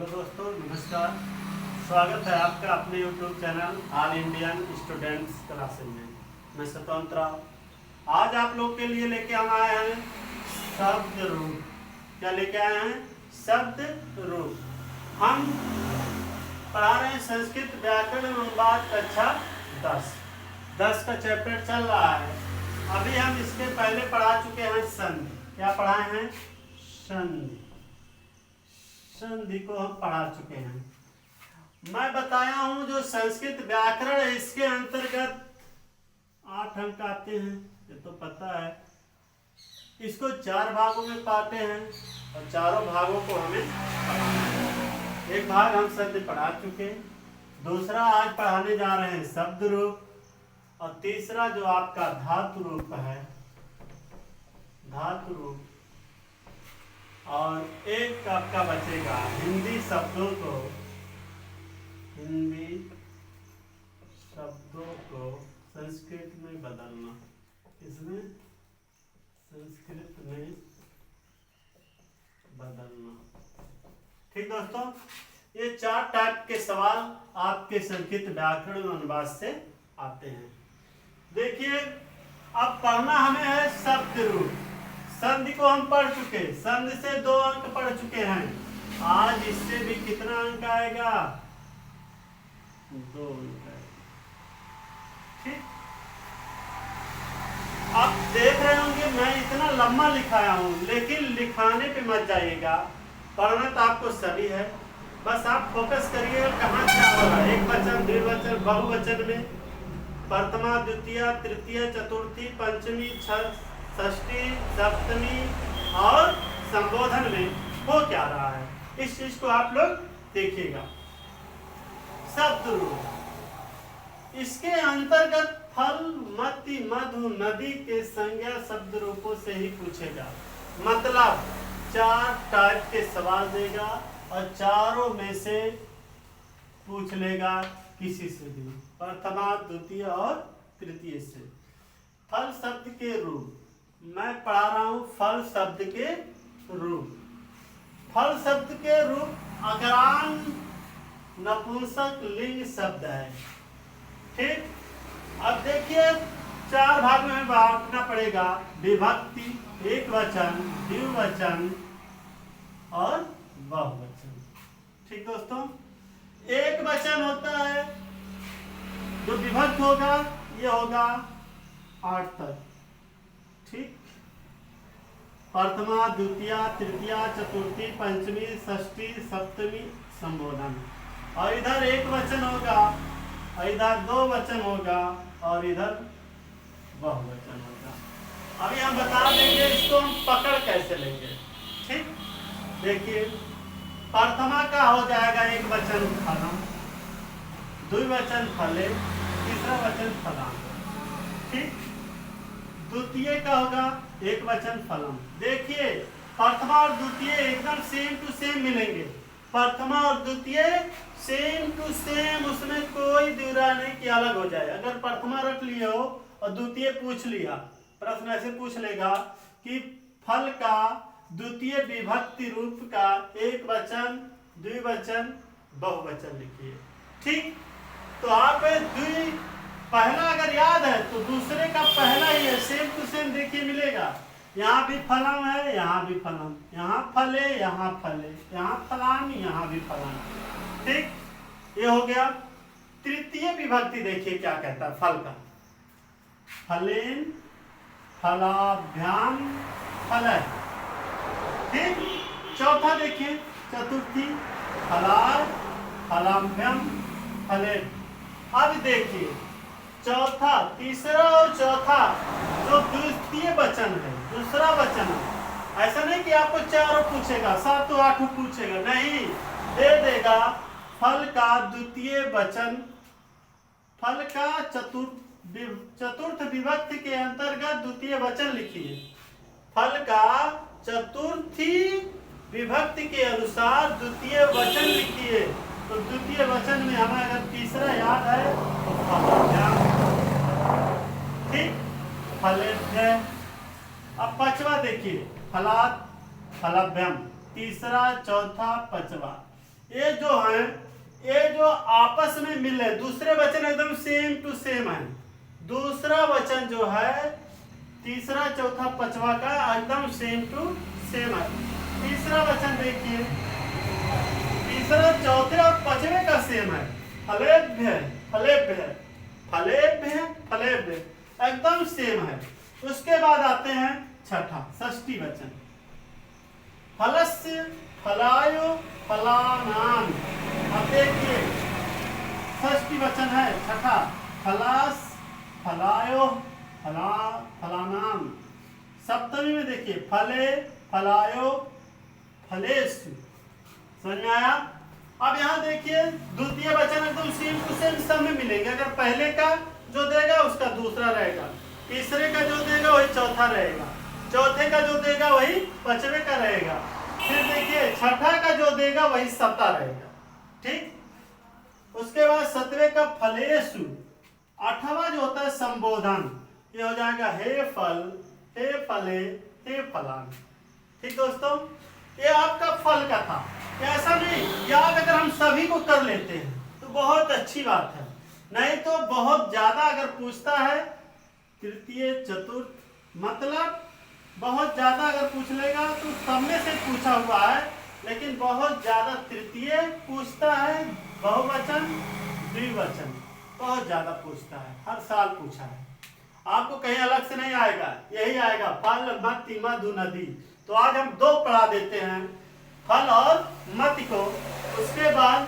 दोस्तों नमस्कार। स्वागत है आपका अपने YouTube channel all Indian students classes में। मैं स्वतंत्र आज आप लोग के लिए लेके हम आए हैं शब्द रूप। क्या लेके आए हैं? शब्द रूप। हम पढ़ा रहे हैं संस्कृत व्याकरण अनुवाद कक्षा 10 का चैप्टर चल रहा है। अभी हम इसके पहले पढ़ा चुके हैं संधि। क्या पढ़ाए हैं? संधि। संधि को हम पढ़ा चुके हैं। मैं बताया हूं जो संस्कृत व्याकरण है इसके अंतर्गत 8 अंक आते हैं, ये तो पता है। इसको 4 भागों में पाते हैं और चारों भागों को हमें पढ़ाना है। एक भाग हम संधि पढ़ा चुके, दूसरा आज पढ़ाने जा रहे हैं शब्द रूप और तीसरा जो आपका धातु रूप है, धातु रूप। और एक आपका बचेगा हिंदी शब्दों को, हिंदी शब्दों को संस्कृत में बदलना। इसमें संस्कृत में बदलना। ठीक दोस्तों, ये 4 टाइप के सवाल आपके संस्कृत व्याकरण अनुवाद से आते हैं। देखिए, अब पढ़ना हमें है शब्द रूप। संधि को हम पढ़ चुके, संधि से 2 अंक पढ़ चुके हैं। आज इससे भी कितना अंक आएगा? 2 अंक आएगा। ठीक, आप देख रहे होंगे मैं इतना लंबा लिखाया हूं, लेकिन लिखाने पे मत जाइएगा। पढ़ना तो आपको सभी है, बस आप फोकस करिएगा कहाँ क्या हो रहा है। एक वचन, द्विवचन, बहुवचन में प्रथमा, द्वितीय, तृतीय, चतुर्थी, पंचमी, षष्ठी, सप्तमी और संबोधन में हो क्या रहा है, इस चीज को आप लोग देखिएगा। शब्द रूप, इसके अंतर्गत फल, मति, मधु, नदी के संज्ञा शब्द रूपों से ही पूछेगा। मतलब 4 टाइप के सवाल देगा और चारों में से पूछ लेगा किसी से भी, प्रथमा, द्वितीय और तृतीय से। फल शब्द के रूप, मैं पढ़ा रहा हूं फल शब्द के रूप। फल शब्द के रूप अग्रांग नपुंसक लिंग शब्द है। ठीक, अब देखिए 4 भाग में बांटना पड़ेगा। विभक्ति, एक वचन, द्विवचन और बहुवचन। ठीक दोस्तों, एक वचन होता है जो विभक्त होगा, ये होगा 8 तक। ठीक, प्रथमा, द्वितीय, तृतीय, चतुर्थी, पंचमी, षष्ठी, सप्तमी, संबोधन। और इधर एक वचन होगा, इधर 2 वचन होगा और इधर बहुवचन होगा। अभी हम बता देंगे इसको हम पकड़ कैसे लेंगे। ठीक, देखिए प्रथमा का हो जाएगा एक वचन फलम, द्विवचन फले, तीसरा वचन फलाम। ठीक, द्वितीय का होगा एक वचन फलम। देखिए प्रथमा और द्वितीय एकदम सेम टू सेम मिलेंगे। प्रथमा और द्वितीय सेम टू सेम, उसमें कोई दूरा नहीं कि अलग हो जाए। अगर प्रथमा रख लिए हो और द्वितीय पूछ लिया, प्रश्न ऐसे पूछ लेगा कि फल का द्वितीय विभक्ति रूप का एक वचन, द्विवचन, बहुवचन लिखिए। ठीक, तो आप पहला अगर याद है तो दूसरे का पहला ही है, सेम टू सेम देखिए मिलेगा। यहाँ भी फलम है, यहाँ भी फलम, यहाँ फले, यहाँ फले, यहाँ फलाम, यहाँ भी फलाम। ठीक, ये हो गया। तृतीय विभक्ति देखिए क्या कहता है फल का, फलेन, फलाभ्याम, फल। ठीक, चौथा देखिए चतुर्थी, फलार, फलाभ्यम, फले। अब देखिए चौथा, तीसरा और चौथा जो द्वितीय वचन है, दूसरा वचन है। ऐसा नहीं कि आपको 4 पूछेगा, 7 8 पूछेगा, नहीं, दे देगा फल का द्वितीय वचन, फल का चतुर्थ विभक्ति के अंतर्गत द्वितीय वचन लिखिए। फल का चतुर्थी विभक्ति के अनुसार द्वितीय वचन लिखिए। तो द्वितीय वचन में हमें अगर तीसरा याद है तो फलाभ्याम। ठीक, फलेभ्य। अब पांचवा देखिए, फलात्, फलाभ्यम, तीसरा, चौथा, पांचवा। ये जो है, ये जो आपस में मिले, दूसरे वचन एकदम सेम टू सेम है। दूसरा वचन जो है तीसरा चौथा पांचवा का एकदम सेम टू सेम है। तीसरा वचन देखिए, तीसरा चौथे और पांचवे का सेम है। फलेभ्य फलेभ्य फलेभ्य फलेभ्य एकदम सेम है। उसके बाद आते हैं छठा षष्ठी वचन, फलस्य फलायो फलानाम। अब देखिए षष्ठी वचन है छठा, फलास फलायो फला फलानाम। सप्तमी में देखिए फले फलायो फलेषु। समझ में आया? अब यहाँ देखिए द्वितीय वचन एकदम सेम टू सेम सब में मिलेंगे। अगर पहले का जो देगा उसका दूसरा रहेगा, तीसरे का जो देगा वही चौथा रहेगा, चौथे का जो देगा वही पांचवे का रहेगा, फिर देखिए छठा का जो देगा वही सप्ता रहेगा। ठीक। उसके बाद सतवें का फलेषु। आठवां जो होता है संबोधन, ये हो जाएगा हे फल, हे फले, हे फलान। ठीक दोस्तों, ये आपका फल का था। ऐसा नहीं, याद अगर हम सभी को कर लेते हैं तो बहुत अच्छी बात है, नहीं तो बहुत ज्यादा अगर पूछता है तृतीय चतुर्थ, मतलब बहुत ज्यादा अगर पूछ लेगा तो सब में से पूछा हुआ है, लेकिन बहुत ज्यादा तृतीय पूछता है, बहुवचन द्विवचन बहुत ज्यादा पूछता है, हर साल पूछा है। आपको कहीं अलग से नहीं आएगा, यही आएगा फल मति मधु नदी। तो आज हम दो पढ़ा देते हैं, फल और मति को। उसके बाद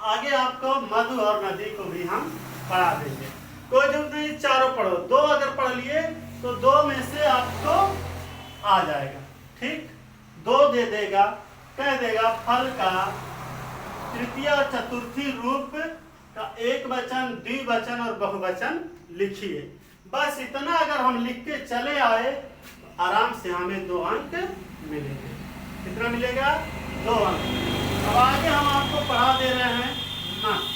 आगे आपको मधु और नदी को भी हम पढ़ा देंगे। कोई जरूरत नहीं चारों पढ़ो, दो अगर पढ़ लिए तो दो में से आपको आ जाएगा। ठीक, दो दे देगा, कह देगा फल का तृतीय और चतुर्थी रूप का एक वचन, द्विवचन और बहुवचन लिखिए। बस इतना अगर हम लिख के चले आए आराम से हमें 2 अंक मिलेंगे। कितना मिलेगा? 2 अंक। अब आगे हम आपको पढ़ा दे रहे हैं मत।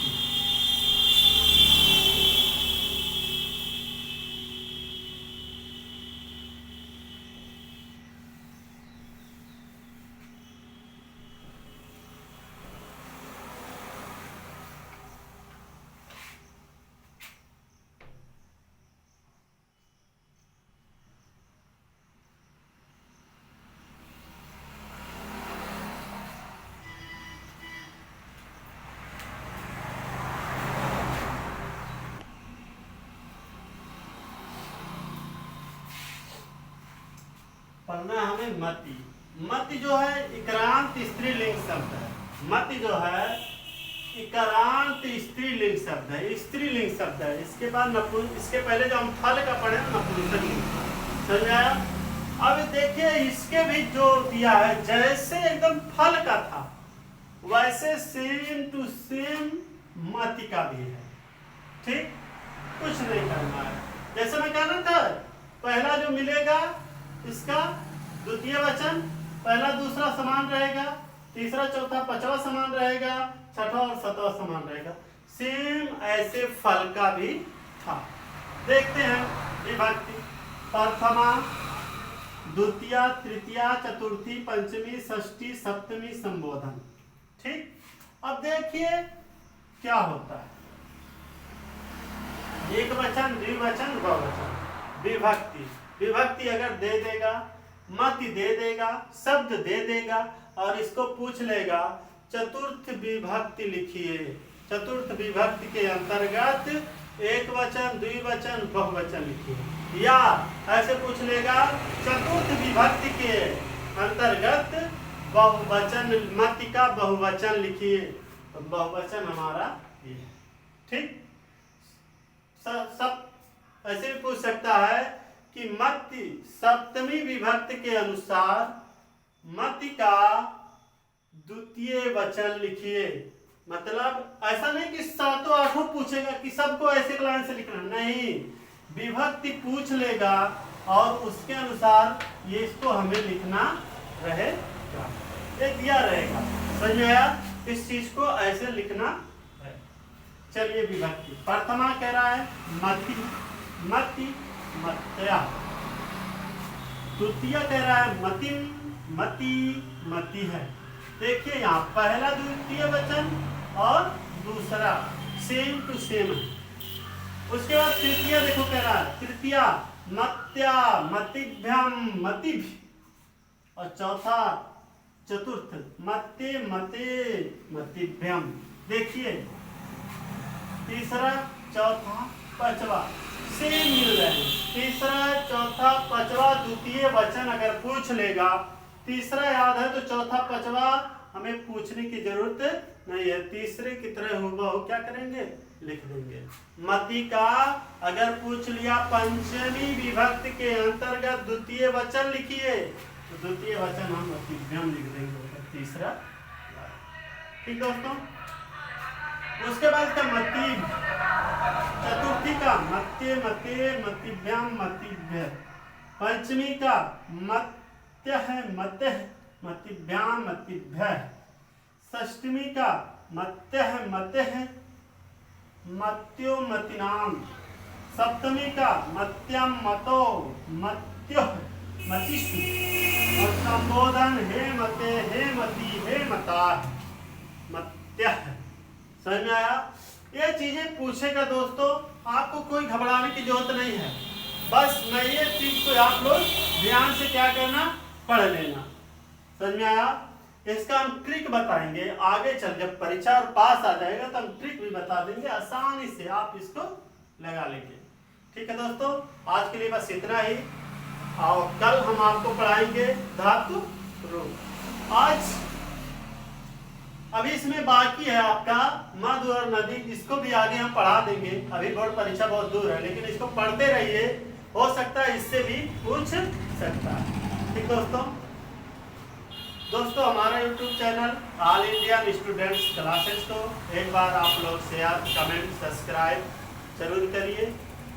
पढ़ना हमें मति। मति जो है इक्रांत स्त्रीलिंग शब्द है। मति जो है इक्रांत स्त्रीलिंग शब्द है, स्त्रीलिंग शब्द है। इसके बाद इसके पहले जो हम फल का पढ़े नपुंसकलिंग। समझ आया? अब देखिए इसके भी जो दिया है, जैसे एकदम फल का था वैसे सेम टू सेम मति का भी है। ठीक, कुछ नहीं करना है। जैसे मैं कहना था पहला जो मिलेगा इसका द्वितीय वचन, पहला दूसरा समान रहेगा, तीसरा चौथा पांचवा समान रहेगा, छठा और सातवां समान रहेगा। सेम ऐसे फल का भी था। देखते हैं विभक्ति, प्रथमा द्वितीया तृतीया चतुर्थी पंचमी षष्ठी सप्तमी संबोधन। ठीक, अब देखिए क्या होता है। एक वचन, द्विवचन, बहुवचन, विभक्ति। विभक्ति अगर दे देगा, मति दे देगा, शब्द दे देगा और इसको पूछ लेगा चतुर्थ विभक्ति लिखिए। चतुर्थ विभक्ति के अंतर्गत एक वचन, द्विवचन, बहुवचन लिखिए। या ऐसे पूछ लेगा चतुर्थ विभक्ति के अंतर्गत बहुवचन, मति का बहुवचन लिखिए। तो बहुवचन हमारा ये है। ठीक, सब ऐसे भी पूछ सकता है कि मति सप्तमी विभक्ति के अनुसार मति का द्वितीय वचन लिखिए। मतलब ऐसा नहीं कि सातों आठों पूछेगा कि सबको ऐसे लाइन से लिखना, नहीं, विभक्ति पूछ लेगा और उसके अनुसार ये इसको हमें लिखना रहेगा, ये दिया रहेगा। समझ में आया? इस चीज को ऐसे लिखना है। चलिए विभक्ति, प्रथमा कह रहा है मति, मति मत्या। द्वितीय कह रहा है मतिम, मति मति है। देखिए यहाँ पहला द्वितीय वचन और दूसरा सेम टू सेम है। उसके बाद तृतीय देखो कह रहा है, तृतीया मत्या मतिभ्यम मतिभि, और चौथा चतुर्थ मत्ते मते मतिभ्यम। देखिए तीसरा चौथा पांचवा सेम मिल रहे हैं। तीसरा चौथा पांचवा द्वितीय वचन अगर पूछ लेगा, तीसरा याद है तो चौथा पांचवा हमें पूछने की जरूरत नहीं है, तीसरे की तरह हूबहू क्या करेंगे, लिख देंगे। मति का अगर पूछ लिया पंचमी विभक्ति के अंतर्गत द्वितीय वचन लिखिए, तो द्वितीय वचन हम मतिभ्यम लिख देंगे, तीसरा। ठीक दोस्तों, उसके बाद का मति, चतुर्थी का मत्ते मते मतिभ्यम मतिभ्य, पंचमी का मत्य है मत्य मतिभ्याम मतिभ्य, षष्टमी का मत्य है मत्य है मत्यो मतिनाम, सप्तमी का मत्यम मतो मत्यो मतिषु, और संबोधन हे मते हे मति हे मता मत्य। समझ में आया? ये चीजें पूछेगा दोस्तों, आपको कोई घबराने की जरूरत नहीं है, बस मैं ये चीज को आप लोग ध्यान से क्या करना, पढ़ लेना। समझ में आया? इसका हम ट्रिक बताएंगे आगे चल, जब परीक्षा और पास आ जाएगा तो हम ट्रिक भी बता देंगे, आसानी से आप इसको लगा लेंगे। ठीक है दोस्तों, आज के लिए बस इतना ही, और कल हम आपको पढ़ाएंगे धातु रूप। आज अभी इसमें बाकी है आपका मध और नदी, इसको भी आगे हम पढ़ा देंगे। अभी बोर्ड परीक्षा बहुत दूर है, लेकिन इसको पढ़ते रहिए, हो सकता है इससे भी पूछ सकता है। ठीक दोस्तों हमारा YouTube channel all Indian students classes को एक बार आप लोग शेयर कमेंट सब्सक्राइब जरूर करिए,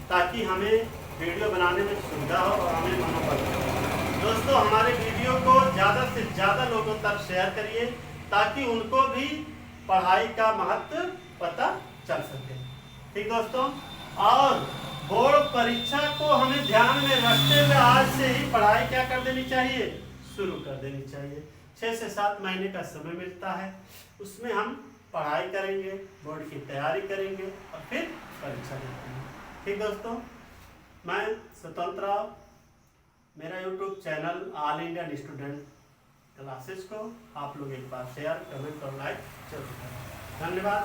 ताकि हमें वीडियो बनाने में सुविधा हो और हमें मनोबल हो। दोस्तों हमारे वीडियो को ज़्यादा से ज़्यादा लोगों तक शेयर करिए, ताकि उनको भी पढ़ाई का महत्व पता चल सके। ठीक दोस्तों, और बोर्ड परीक्षा को हमें ध्यान में रखते हुए आज से ही पढ़ाई क्या कर देनी चाहिए, शुरू कर देनी चाहिए। 6 से 7 महीने का समय मिलता है, उसमें हम पढ़ाई करेंगे, बोर्ड की तैयारी करेंगे और फिर परीक्षा देंगे। ठीक दोस्तों, मैं स्वतंत्र राव, मेरा YouTube channel all Indian student classes को आप लोग एक बार शेयर कमेंट और लाइक जरूर करें। धन्यवाद।